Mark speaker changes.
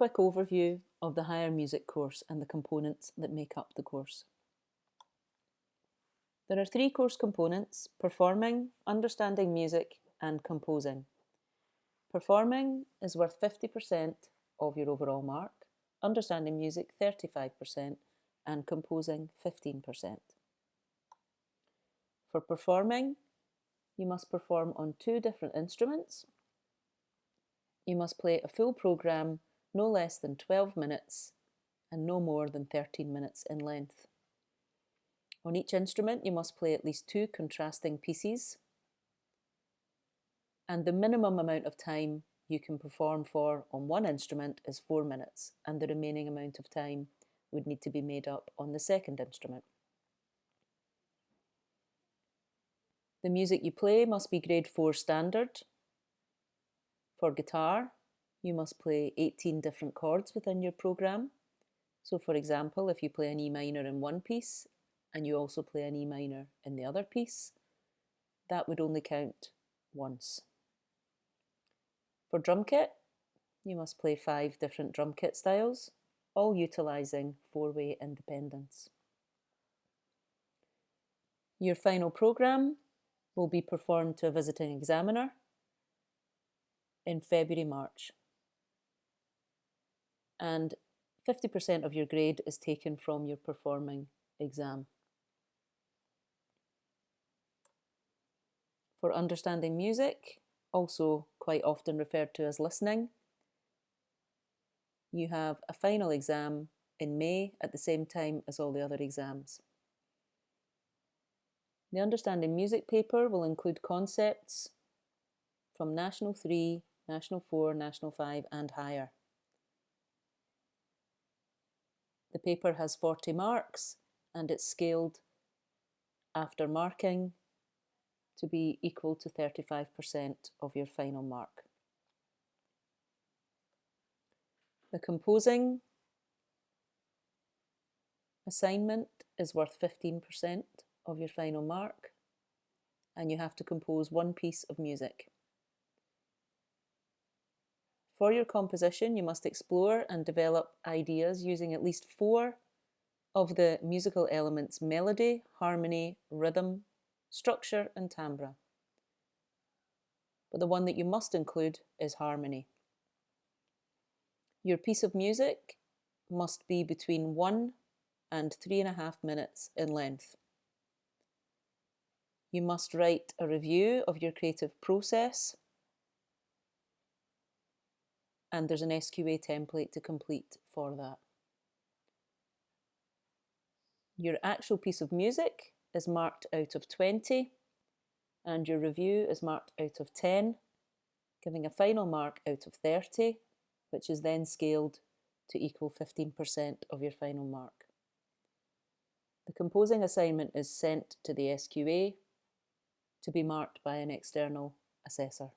Speaker 1: quick overview of the Higher Music course and the components that make up the course. There are 3 course components: performing, understanding music, and composing. Performing is worth 50% of your overall mark, understanding music 35%, and composing 15%. For performing, you must perform on 2 different instruments. You must play a full programme no less than 12 minutes and no more than 13 minutes in length. On each instrument, you must play at least 2 contrasting pieces, and the minimum amount of time you can perform for on one instrument is 4 minutes, and the remaining amount of time would need to be made up on the second instrument. The music you play must be grade 4 standard. For guitar, you must play 18 different chords within your programme. So for example, if you play an E minor in one piece and you also play an E minor in the other piece, that would only count once. For drum kit, you must play 5 different drum kit styles, all utilising 4-way independence. Your final programme will be performed to a visiting examiner in February-March, and 50% of your grade is taken from your performing exam. For understanding music, also quite often referred to as listening, you have a final exam in May at the same time as all the other exams. The understanding music paper will include concepts from National 3, National 4, National 5 and higher. The paper has 40 marks and it's scaled after marking to be equal to 35% of your final mark. The composing assignment is worth 15% of your final mark, and you have to compose 1 piece of music. For your composition, you must explore and develop ideas using at least 4 of the musical elements: melody, harmony, rhythm, structure and timbre. But the one that you must include is harmony. Your piece of music must be between 1 and 3.5 minutes in length. You must write a review of your creative process, and there's an SQA template to complete for that. Your actual piece of music is marked out of 20, and your review is marked out of 10, giving a final mark out of 30, which is then scaled to equal 15% of your final mark. The composing assignment is sent to the SQA to be marked by an external assessor.